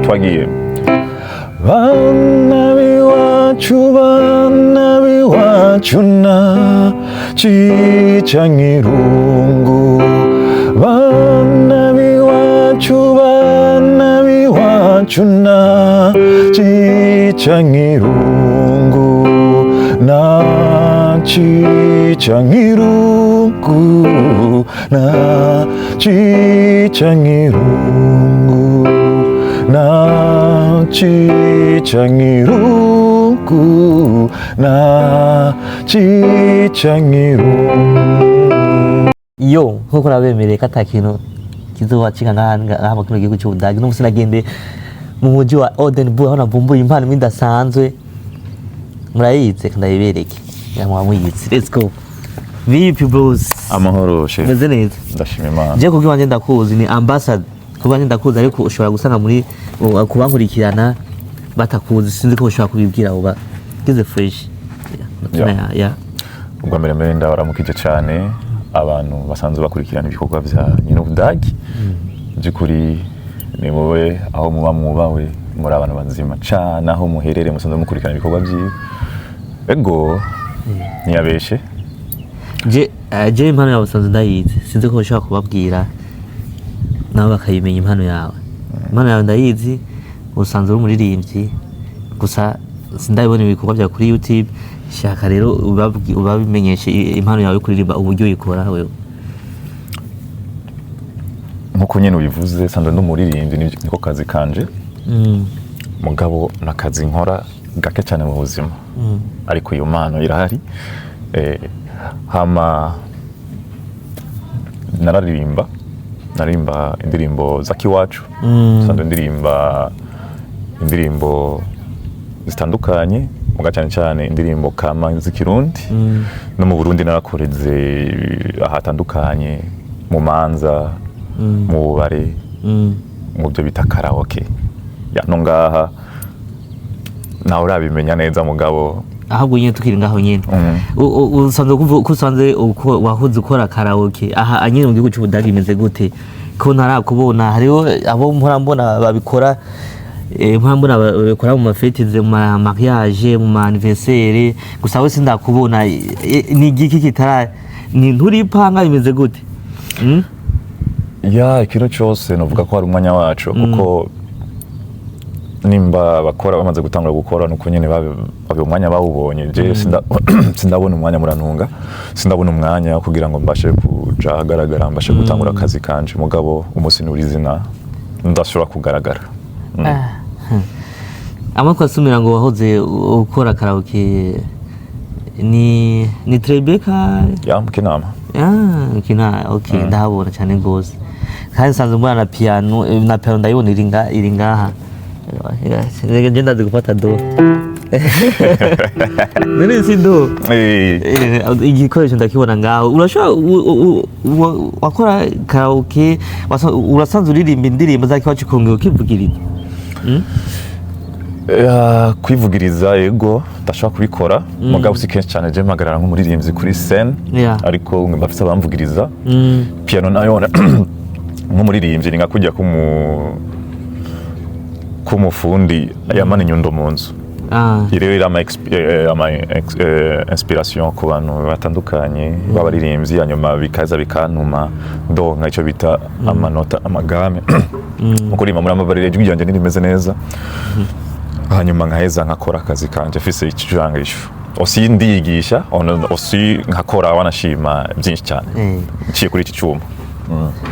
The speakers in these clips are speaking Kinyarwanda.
twagiye bana biwacu na cica nk'irungu bana biwacu na cica nk'irungu na cica nk'irungu na cica nk'irungu na cica nk'irungu na cica nk'irungu. Yo nkuko nabemereye ko atakintu kizobacika ngaha mu kino gihugu cy'Ubudagi n'umunsi nagende mu mujyi wa Oldenburg aho navumbuye impano idasanzwe murayize ndayibereke yamwa muyizi. Let's go. Vipi bros? Amahoro chef. Meze neza. Ndashima Imana. Je kubwi wanje ndakuzi ni ambassador. Kubanje ndakuzi ariko ushobora gusanga muri kubankurikirana batakuzi sinzi ko ushobora kubibwira uba kize fresh. Yeah. Ubwo mbere ndabaramukije cyane abantu basanzwe bakurikirana ibikorwa bya nyine Ubudagi. Byukuri ni wowe aho muba mwubawe muri abantu banzima cyane aho muherere musanzwe mukurikirana ibikorwa byiwe. Ego ntiyabeshe. Je impano yawe usanzwe ndayizi sinzi ko ushobora kubabwira nabo bakayimenya impano yawe. Impano yawe ndayizi usanzwe uri umuririmbyi gusa sindabibona ibikorwa bya kuri YouTube. Shaka rero ubabimenyeshe impano yawe kuririmba uburyo uyikora wewe. Nkuko nyene ubivuze sanzwe ndumuririmbyi niko kazi kanje. Mugabo nakazi nkora gake cyane mu buzima. Ariko iyo mpano irahari. Hama naririmba indirimbo za kiwacu. Sanzwe ndirimba indirimbo zitandukanye muga cyane indirimbo kama z'ikirundi. No mu Burundi narakoreze ahatandukanye mu manza mu bubare mu byo bita karaoke. Ya no ngaha nawe urabimenya neza mugabo ahubwo nyine tukiri ngaho nyine usanzwe wahuze ukora karaoke aha anyine mu gihugu cy'Ubudagi imeze gute ko ntarakubona hariho abo mbona babikora babikora mu mafetize mu mariage mu anniversaire gusa we sindakubona ni igiki kitara ni nturipanga imeze gute? Ya ikintu cyose novuga ko hari umwanya wacu kuko nimba bakora bamaze gutangura gukora nuko nyene babe umwanya bawubonye. Je sindabona umwanya murantunga sindabona umwanya kugira ngo mbashe kuja ahagaragara mbashe gutangura akazi kanje mugabo umunsi n'urizina ndashobora kugaragara. Amako asumira ngo wahoze ukora karaoke ni Trebeka ya mkinama mkina okay. Ndahabona cyane gose kandi sanzwe mbona na piano ndayibona iri ngaha nge ndazi gufata do nene si do igikoresho ndakibona ngaho. Urashobora wakora karaoke urasanzwe uririmba indirimbo za kiwacu kongera ukivugiriza? Kwivugiriza yego ndashobora kubikora mugabo si kenshi cyane je mpagarara nk'umuririmbyi kuri scene ariko mbafite abamvugiriza. Piano nayo nk'umuririmbyi ni ngakujya kumufundi yamana inyundo mu nzu. Rero iri ama inspiration ku bantu batandukanye b'abaririmbyi hanyuma bikaza bikantuma ndonka icyo bita amanota amagame mukurimba muri amabarire ijwi ryanje nirimeze neza hanyuma nkaheza nkakora akazi kanje fise ikijangisho osi ndiyigisha osi nkakora wanashima byinshi cyane nciye kuri iki cyuma.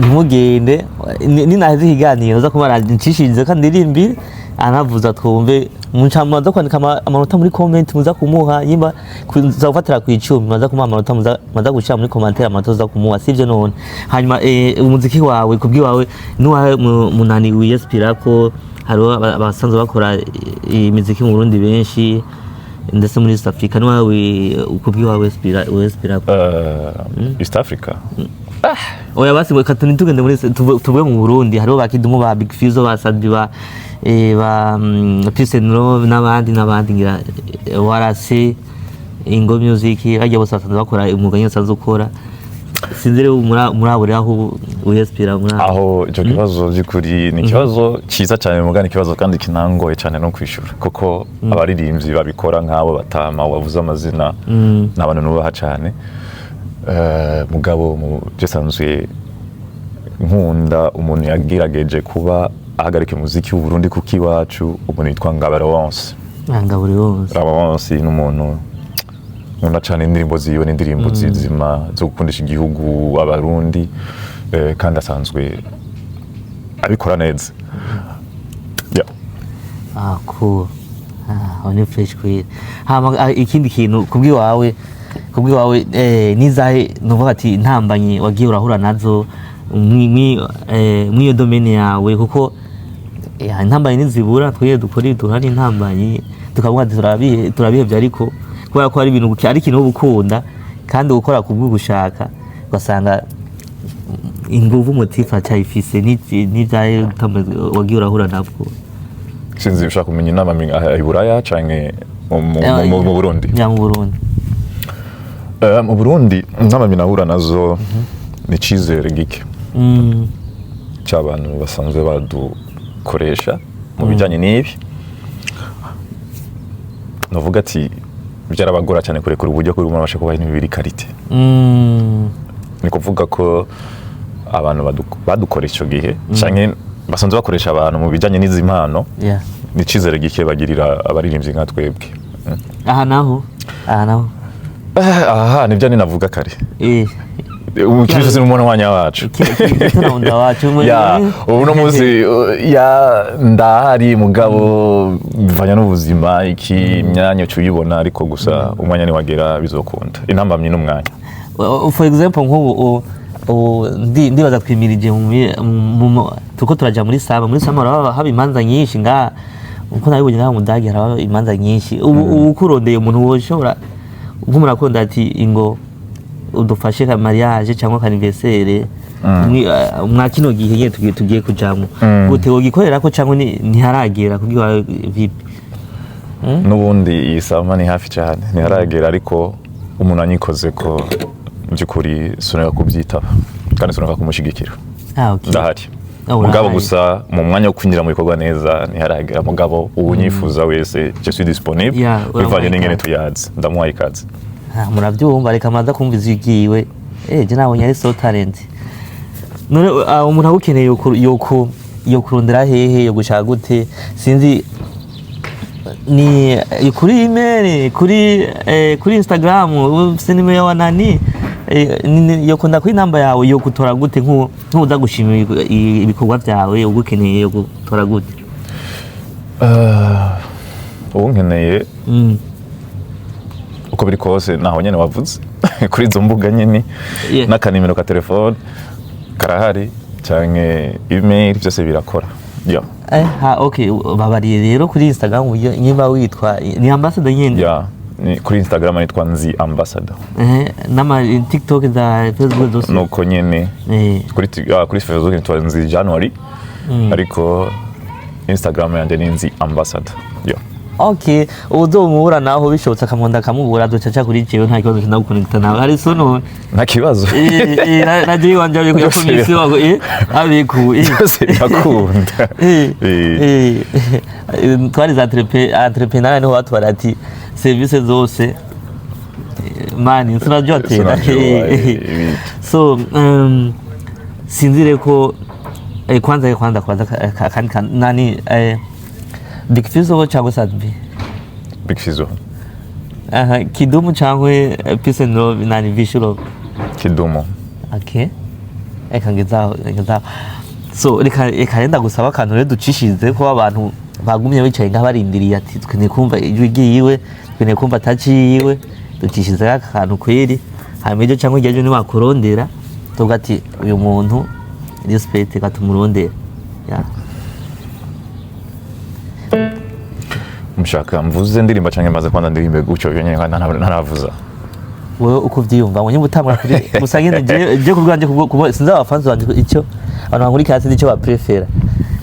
Nimugende ninazi higaniro za kumara ncishirize kandi ndirimbi anavuza twumve munchamaza kwandika amanota muri comment muza kumuha yimba kuzafatira ku 10 muza kumuha amanota muza gushira muri commentaire amanota za kumuha sivyo none. Hanyuma umuziki wawe kubwi wawe nuwa munani wiyespira ko haro abasanzwe bakora imiziki mu Burundi benshi ndetse muri East Africa nuwawe kubwi wawe wiyespira ko East Africa oya basi katuni tugende muri tuvuye mu Burundi hariho bakidumu ba Big Fizzo ba Sadbi ba Peace and Love n'abandi ngira warase Ingo Music bajya bose basanzwe bakora umwuga nyine usanzwe ukora sinzire murabure aho uyespira aho ico kibazo by'ukuri ni kibazo cyiza cyane mugani kibazo kandi kinangoye cyane no kwishura kuko abaririmbyi babikora nk'abo batama wavuze amazina n'abantu nubaha cyane mugabo mu byesanzwe nkunda umuntu yagirageje kuba ahagarika umuziki w'u Burundi kuko iwacu umuntu yitwa Ngabaronse Ngabaronse ni umuntu nkunda cyane indirimbo ziwe n'indirimbo zizima zo gukundisha igihugu abarundi kandi asanzwe abikora neza cool on fresh kwira ikindi kintu kubwiwawe nizahe nuvuga ati intambanye wagiye urahura nazo mwiyo domaine yawe kuko intambanye nizibura twiye dukora duhari intambanye tukavuga turabihebye ariko kubera ko ari ibintu ari ikintu ubukunda kandi gukora kubw'ugushaka ugasanga inguvu motifa cyayifise n'ibyaye wagiye urahura nabwo sinzi ushaka kumenya inama iburaya canke mu Burundi mu Burundi inama minahura nazo ni cizere gike cy'abantu basanzwe badukoresha mu bijyanye n'ibi navuga ati byarabagora cyane kurekura uburyo kuri umuntu abasha kubaha ibintu biri karite ni kuvuga ko abantu badukoresha icyo gihe cyane basanzwe bakoresha abantu mu bijyanye n'izi mpano ni cizere gike bagirira abaririmbyi nka twebwe aha naho nibyo ninavuga kare ukirifuza n'umuntu wanya wacu uno munsi ndahari mugabo bivanya n'ubuzima iki imyanya cyuyibona ariko gusa umwanya ni wagera bizokunda intambamye n'umwanya for example nk'ubu ndibaza twimirije tuko turaja muri sama haba imanza nyinshi nga uko nabibonye ngaho mudagi haraba imanza nyinshi ubu kurondeye umuntu woshobora nk'umurakunda ati ingo udufashe ka mariage cyangwa ka anniversaire mwa kino gihe nyine tugiye kujamo gute wogikorera ko cyangwa ntiharagera kugira vipi n'ubundi iyi sama ni hafi cyane ntiharagera ariko umuntu anyikoze ko by'ukuri sunera kubyitaba kandi sunera kumushigikira ndahari mugabo gusa mu mwanya wo kwinjira mu bikorwa neza ntiharagera mugabo ubu nyifuza wese je suis disponible bivanye n'ingene tuyazi ndamuha ikaze murabyumva reka maza kumva izigiwe je nabonye ari so talent none umuntu agukeneye yo kurondera hehe yo gushaka gute sinzi ni kuri email kuri Instagram sinime ya wanani yo kunda kuri namba yawe yo gutora gute nkuza gushimira ibikorwa byawe ugukeneye yo gutora gute ubu nkeneye uko biri kose naho nyene wavuze kuri izo mbuga nyene n'akanimero ka telefone karahari canke email byose birakora okay babariye rero kuri Instagram nyimba witwa ni ambassador nyene ni kuri Instagram nitwa Nzi Ambassador nama TikTok za Facebook zose nuko nyene kuri Facebook nitwa Nzi January ariko Instagram yanje ni Nzi Ambassador okay uzomuhura naho bishobotse akamonda kamubura ducaca kuri jewe nta kibazo kinda gukonekta nawe ari so none nta kibazo radio wanje ari ku komisi wago abiku byose yakunda twari za entrepreneur niho batwara ati service zose mani tunajotera so sinzire ko kwanza kandi nani Big Fizzo cyangwa Sadbi? Big Fizzo. Kidumu cyangwa Peace and Love nani Visual? Kidumu. Okay. Eka ngezaho. So reka yenda gusaba akantu rero ducishize ko abantu bagumye bicaye ngabarindiriye ati twene kumva ijwi giyiwe, twene kumva touch yiwe, ducishize akantu kweri. Hamejo cyangwa igejo ni bakurondera, tugati uyu muntu respect katumurondera. Yeah. Mshaka mvuze ndirimba canke maze kwanda ndirimbe gucyo byonyene kandi ntaravuza wewe uko vyiyumva ngo nyimutambwa kuri musangene je kubwanje kubo sinza abafanzi banje icyo abantu bankuri kasi nicyo ba prefera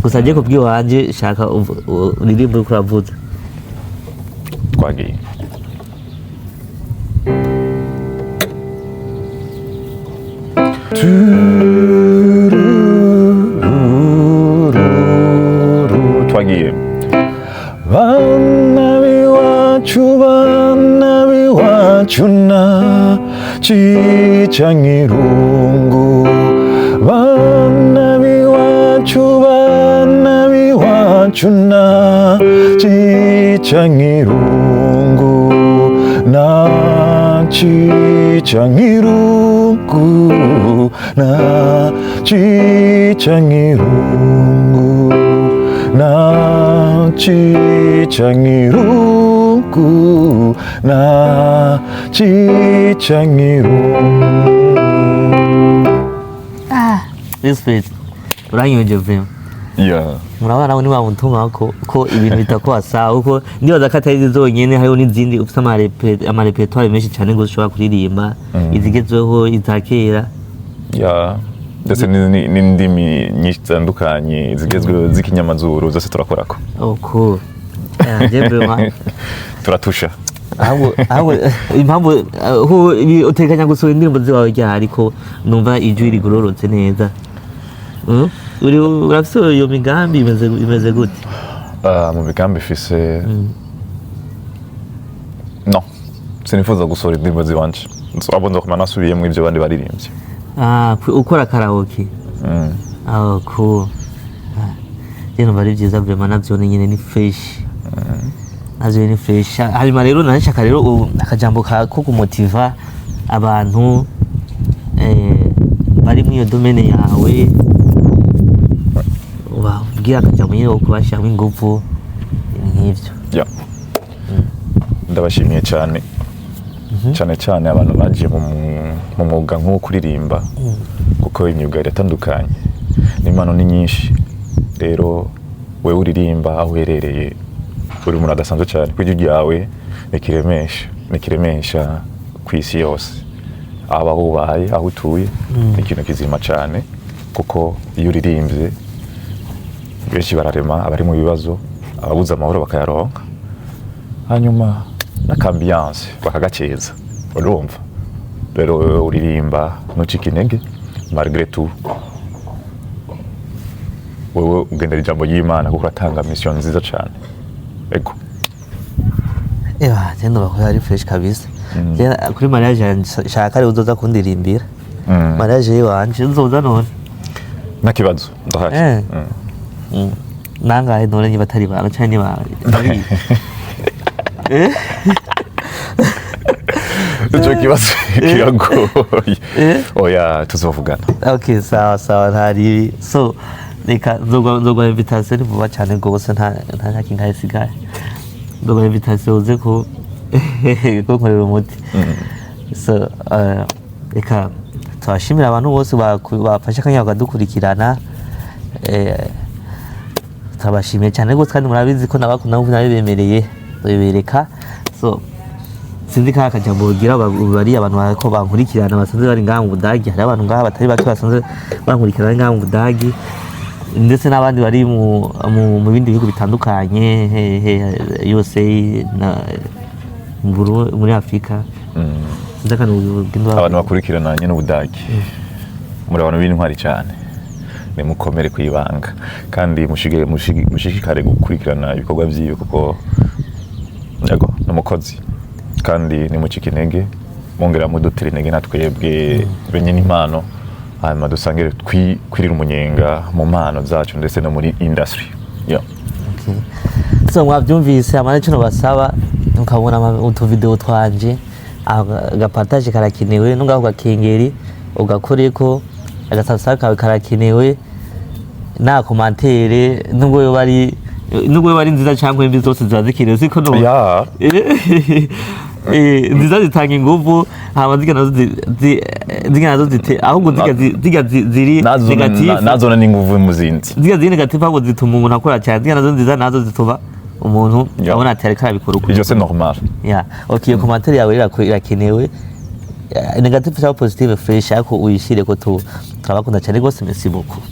gusa je kubwi wanje shaka ndirimbo uko uravuza twagiye twagiye bana biwacu na cica nk'irungu bana biwacu na cica nk'irungu na cica nk'irungu na cica nk'irungu na cica nk'irungu na cica nk'irungu. Respect uranyonje vema. Yeah. Murabona ni wa muntu ko ibintu bitakuwa sawa uko ndibaza ko atari zonyene hariho n'izindi ufite amarepertoire menshi cyane ngo ushobora kuririmba izigezweho izakera. Yeah. Ndetse n'indimi nyinshi zitandukanye zigezweho z'ikinyamazuru zose turakorako. Oh cool. Yeah, turatusha. Aho impamvu utekanya gusura indirimbo zawe ryari ariko numva ijwi rigororotse neza. Urafise iyo migambi imeze gute? Mu migambi ifise no sinifuza gusura indirimbo ziwanje abona ko manasubiyemo ibyo bandi baririmbye. Ukora karaoke. Cool. Rero bari byiza vraiment navyo nyine ni fresh. Navyo ni fresh. Hanyuma rero nanshaka rero akajambo ko kumotiva abantu bari mu iyo domaine yawe ubabwira akajambo nyine kubashiramo ingufu nk'ivyo. Yeah. Ndabashimiye cyane cyane abantu bagiye mu mwuga nko kuririmba kuko imyuga iratandukanye n'impano ni nyinshi. Rero wewe uririmba aho uherereye uri umuntu adasanzwe cyane kuko ijwi ryawe nikiremesha ku isi yose aho ubaye aho utuye ni ikintu kizima cyane kuko iyo uririmbye benshi bararema abari mu bibazo ababuze amahoro bakayaronka hanyuma n'akambiyanse bakagakeza urumva. Rero wewe uririmba ntucike intege malgré tout wewe ugendera ijambo ry'Imana kuko atanga mission nziza cyane. Ego tendo bakora ari fresh kabisa. Kuri mariage shaka ari uzoza kundirimbira mariage wanje nzoza none nakibazo ndahaje. Nangahe none niba atari bana cyane bari icyo kibazo kiragoye. Oya tuzovugana. Okay sawa ntari so reka nzogwa invitation vuba cyane rwose nta kinga isigaye. Nzogwa invitation uze ko nkorera umuti. So reka twashimira abantu bose bafashe akanya bakadukurikirana. Tabashimiye cyane rwose kandi murabizi ko nabakunda nabibemereye bibereka. So sinzi ka akajambo ugira bari abantu bako bankurikirana basanzwe bari ngaha mu Budagi. Hari abantu ngaha batari bake basanzwe bankurikirana ngaha mu Budagi ndetse n'abandi bari mu bindi bihugu bitandukanye USA na muri Afrika. Sinzi kandi abantu bakurikirana nyine Budagi muri abantu b'intwari cyane nimukomere kwibanga kandi mushikikare gukurikirana ibikorwa byiwe kuko yego n'umukozi kandi nimucike intege mongera mudutera intege natwebwe benye n'impano hanyuma dusangire kwirira umunyenga mu mpano zacu ndetse no muri industry. Yeah. Okay. So mwabyumvise amana cyo basaba ukabona utu video twanje agapartage karakenewe nungaho gakengeri ugakoreko agasubscribe kawe karakenewe na commentaire nubwo bari nziza cyangwa imbi zose zazikiriye siko no. Yeah. Nziza zitanga ingufu hama zigana zite ahubwo ziri negative nazo ni ingufu mu zindi ziri negative ahubwo zituma umuntu akora cyane zigana nziza nazo zituma umuntu abona ati ariko abikora uko. Ibyo c'est normal. Yeah. Okay, commentaire yawe irakenewe negative cyangwa positive fresh ariko uyishire ko turabakunda cyane rwose. Merci beaucoup.